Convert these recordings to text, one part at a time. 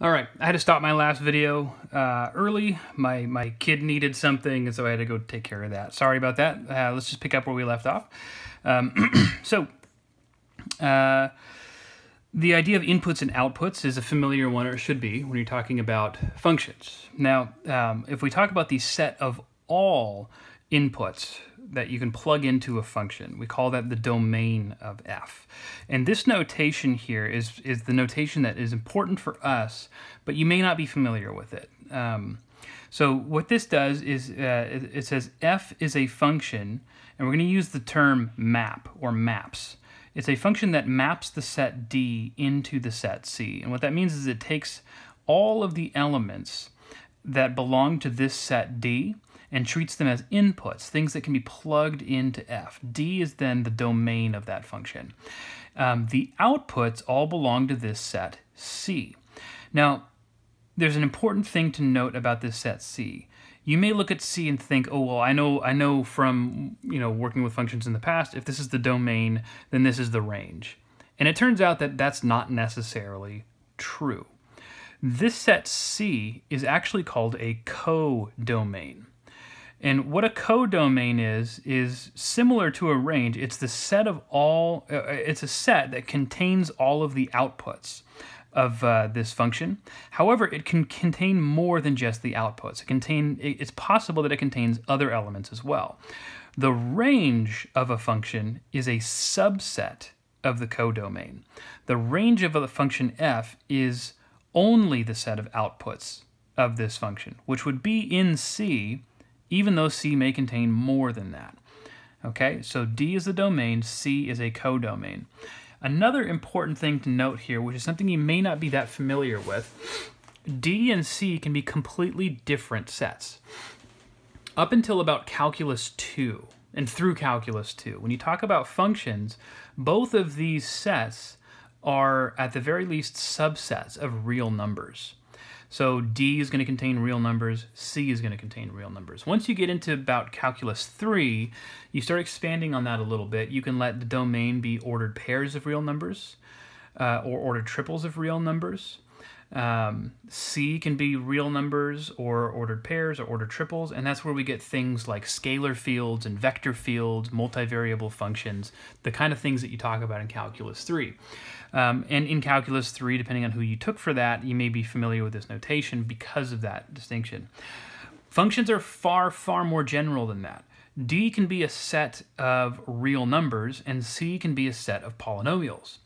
All right, I had to stop my last video early. My kid needed something, and so I had to go take care of that. Sorry about that. Let's just pick up where we left off. The idea of inputs and outputs is a familiar one, or it should be, when you're talking about functions. Now, if we talk about the set of all inputs that you can plug into a function, we call that the domain of f. And this notation here is the notation that is important for us, but you may not be familiar with it. So what this does is it says f is a function, and we're going to use the term map or maps. It's a function that maps the set D into the set C. And what that means is it takes all of the elements that belong to this set D and treats them as inputs, things that can be plugged into f. D is then the domain of that function. The outputs all belong to this set C. Now, there's an important thing to note about this set C. You may look at C and think, oh, well, I know from working with functions in the past, if this is the domain, then this is the range. And it turns out that that's not necessarily true. This set C is actually called a codomain. And what a codomain is similar to a range. It's the set of all. It's a set that contains all of the outputs of this function. However, it can contain more than just the outputs. It's possible that it contains other elements as well. The range of a function is a subset of the codomain. The range of a function f is only the set of outputs of this function, which would be in C, even though C may contain more than that. Okay, so D is the domain, C is a codomain. Another important thing to note here, which is something you may not be that familiar with, D and C can be completely different sets. Up until about Calculus 2, and through Calculus 2, when you talk about functions, both of these sets are, at the very least, subsets of real numbers. So D is going to contain real numbers, C is going to contain real numbers. Once you get into about Calculus 3, you start expanding on that a little bit. You can let the domain be ordered pairs of real numbers or ordered triples of real numbers. C can be real numbers or ordered pairs or ordered triples, and that's where we get things like scalar fields and vector fields, multivariable functions, the kind of things that you talk about in Calculus 3. And in Calculus 3, depending on who you took for that, you may be familiar with this notation because of that distinction. Functions are far, far more general than that. D can be a set of real numbers, and C can be a set of polynomials.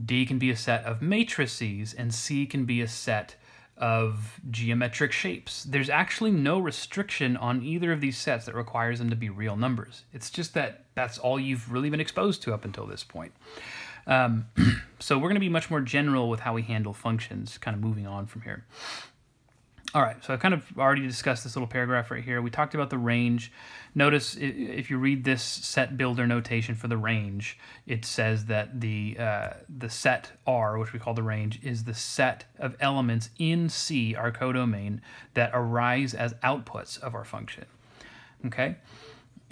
D can be a set of matrices, and C can be a set of geometric shapes. There's actually no restriction on either of these sets that requires them to be real numbers. It's just that that's all you've really been exposed to up until this point. So we're going to be much more general with how we handle functions, kind of moving on from here. All right, so I've kind of already discussed this little paragraph right here. We talked about the range. Notice if you read this set builder notation for the range, it says that the set R, which we call the range, is the set of elements in C, our codomain, that arise as outputs of our function. Okay?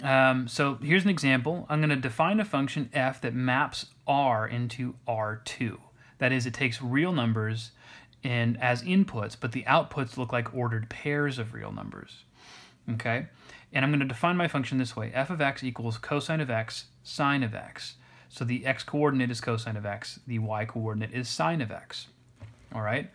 So here's an example. I'm going to define a function f that maps R into R2. That is, it takes real numbers and as inputs, but the outputs look like ordered pairs of real numbers. Okay? And I'm going to define my function this way. F of x equals cosine of x, sine of x. So the x-coordinate is cosine of x, the y-coordinate is sine of x. All right?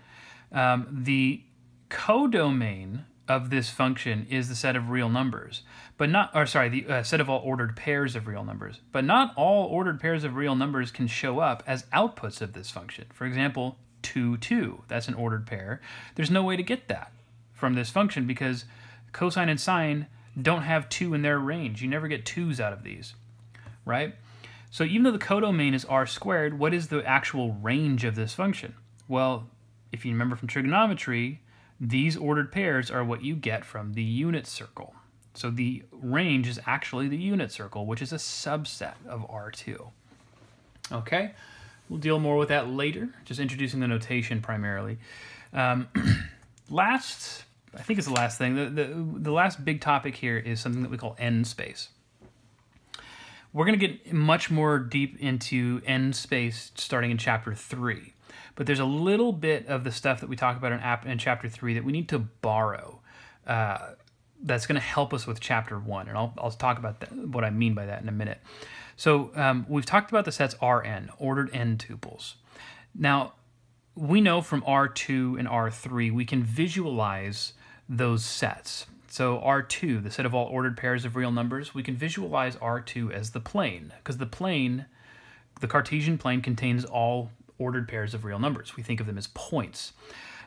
The codomain of this function is the set of real numbers, but not, or sorry, the set of all ordered pairs of real numbers. But not all ordered pairs of real numbers can show up as outputs of this function. For example, 2, 2, that's an ordered pair. There's no way to get that from this function because cosine and sine don't have 2 in their range. You never get 2's out of these, right? So even though the codomain is r squared, what is the actual range of this function? Well, if you remember from trigonometry, these ordered pairs are what you get from the unit circle. So the range is actually the unit circle, which is a subset of R2. Okay? We'll deal more with that later, just introducing the notation primarily. Last, I think it's the last thing, the last big topic here is something that we call n-space. We're going to get much more deep into n-space starting in chapter 3. but there's a little bit of the stuff that we talk about in Chapter 3 that we need to borrow. That's going to help us with Chapter 1, and I'll talk about that, what I mean by that in a minute. So we've talked about the sets Rn, ordered n tuples. Now, we know from R2 and R3, we can visualize those sets. So R2, the set of all ordered pairs of real numbers, we can visualize R2 as the plane, because the plane, the Cartesian plane, contains all ordered pairs of real numbers. We think of them as points.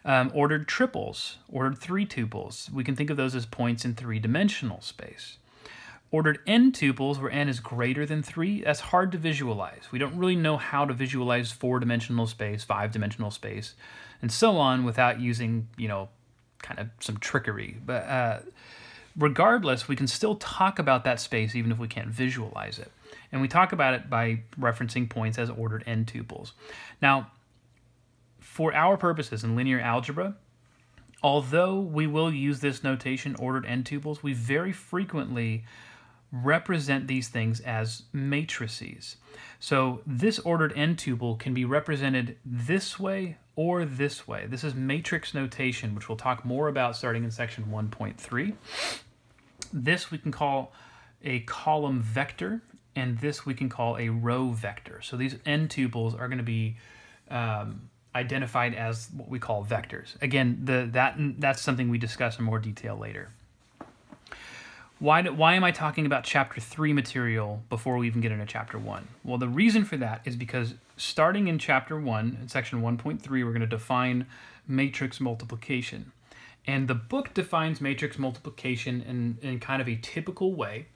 Ordered triples, ordered 3 tuples, we can think of those as points in 3-dimensional space. Ordered n tuples, where n is greater than 3, that's hard to visualize. We don't really know how to visualize 4-dimensional space, 5-dimensional space, and so on without using, kind of some trickery. But regardless, we can still talk about that space even if we can't visualize it. And we talk about it by referencing points as ordered n tuples. Now, for our purposes in linear algebra, although we will use this notation, ordered n tuples, we very frequently represent these things as matrices. So this ordered n tuple can be represented this way or this way. This is matrix notation, which we'll talk more about starting in section 1.3. This we can call a column vector, and this we can call a row vector. So these n tuples are going to be identified as what we call vectors. Again, that's something we discuss in more detail later. Why am I talking about Chapter 3 material before we even get into Chapter 1? Well, the reason for that is because starting in Chapter 1, in Section 1.3, we're going to define matrix multiplication. And the book defines matrix multiplication in kind of a typical way,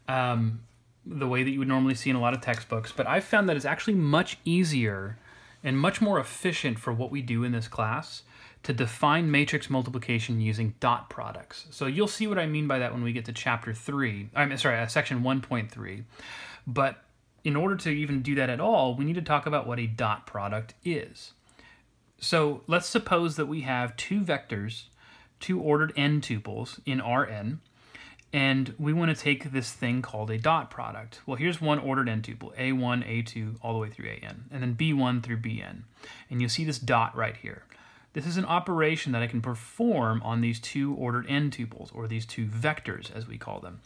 the way that you would normally see in a lot of textbooks. But I've found that it's actually much easier and much more efficient for what we do in this class to define matrix multiplication using dot products. So you'll see what I mean by that when we get to Section 1.3. But in order to even do that at all, we need to talk about what a dot product is. So let's suppose that we have two vectors, two ordered n tuples in Rn, and we want to take this thing called a dot product. Well, here's one ordered n tuple, a1, a2, all the way through an, and then b1 through bn. And you'll see this dot right here. This is an operation that I can perform on these two ordered n tuples, or these two vectors, as we call them.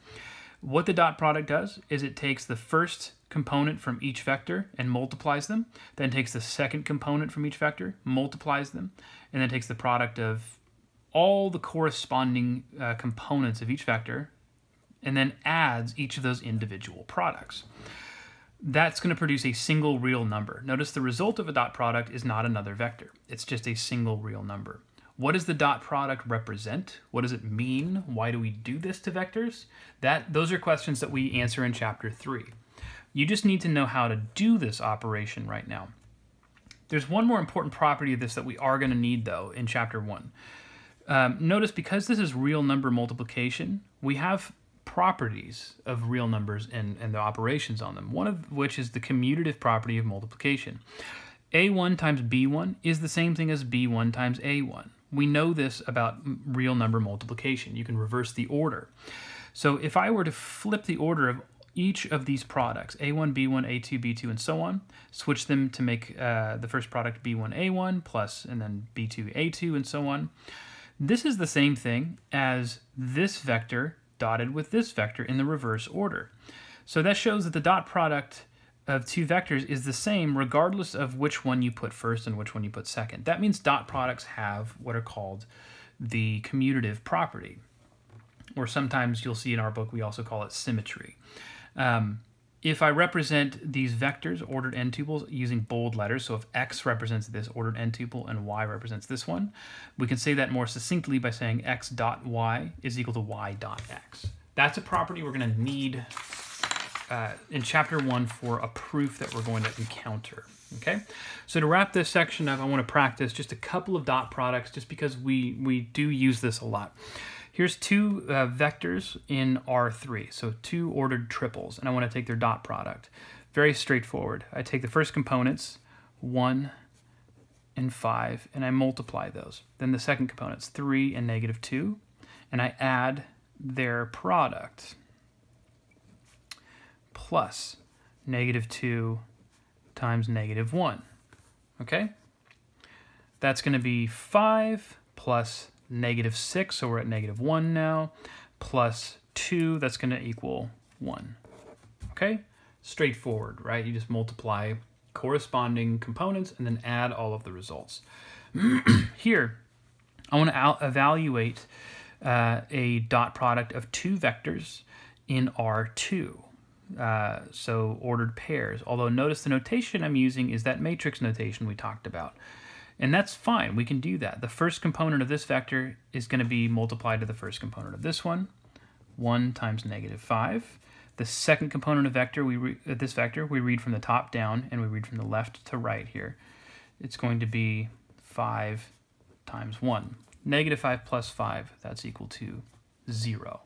What the dot product does is it takes the first component from each vector and multiplies them, then takes the second component from each vector, multiplies them, and then takes the product of all the corresponding components of each vector, and then adds each of those individual products. That's going to produce a single real number. Notice the result of a dot product is not another vector. It's just a single real number. What does the dot product represent? What does it mean? Why do we do this to vectors? Those are questions that we answer in Chapter 3. You just need to know how to do this operation right now. There's one more important property of this that we are going to need, though, in Chapter 1. Notice, because this is real number multiplication, we have properties of real numbers and the operations on them, one of which is the commutative property of multiplication. A1 times B1 is the same thing as B1 times A1. We know this about real number multiplication. You can reverse the order. So if I were to flip the order of each of these products, A1, B1, A2, B2, and so on, switch them to make the first product B1, A1, plus, and then B2, A2, and so on, this is the same thing as this vector dotted with this vector in the reverse order. So that shows that the dot product of two vectors is the same regardless of which one you put first and which one you put second. That means dot products have what are called the commutative property, or sometimes you'll see in our book we also call it symmetry. If I represent these vectors, ordered n tuples, using bold letters, so if x represents this ordered n tuple and y represents this one, we can say that more succinctly by saying x dot y is equal to y dot x. That's a property we're going to need in Chapter 1 for a proof that we're going to encounter. Okay, so to wrap this section up, I want to practice just a couple of dot products just because we do use this a lot. Here's two vectors in R3, so two ordered triples, and I want to take their dot product. Very straightforward. I take the first components, 1 and 5, and I multiply those. Then the second components, 3 and -2, and I add their product, plus -2 times -1. Okay? That's going to be 5 plus -6, so we're at -1 now, plus 2, that's going to equal 1. Okay? Straightforward, right? You just multiply corresponding components and then add all of the results. Here, I want to evaluate a dot product of two vectors in R2. So ordered pairs. Although notice the notation I'm using is that matrix notation we talked about. And that's fine, we can do that. The first component of this vector is going to be multiplied to the first component of this one, 1 times -5. The second component of this vector, we read from the top down and we read from the left to right here. It's going to be 5 times 1. -5 plus 5, that's equal to 0.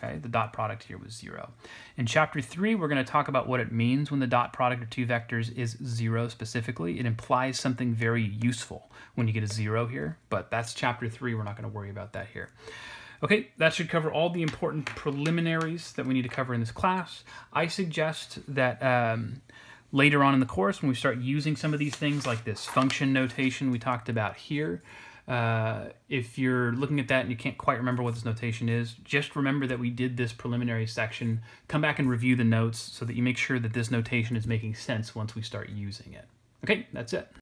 Okay, the dot product here was 0. In chapter 3, we're going to talk about what it means when the dot product of two vectors is 0 specifically. It implies something very useful when you get a 0 here, but that's chapter 3. We're not going to worry about that here. Okay, that should cover all the important preliminaries that we need to cover in this class. I suggest that later on in the course, when we start using some of these things like this function notation we talked about here, if you're looking at that and you can't quite remember what this notation is, just remember that we did this preliminary section. Come back and review the notes so that you make sure that this notation is making sense once we start using it. Okay, that's it.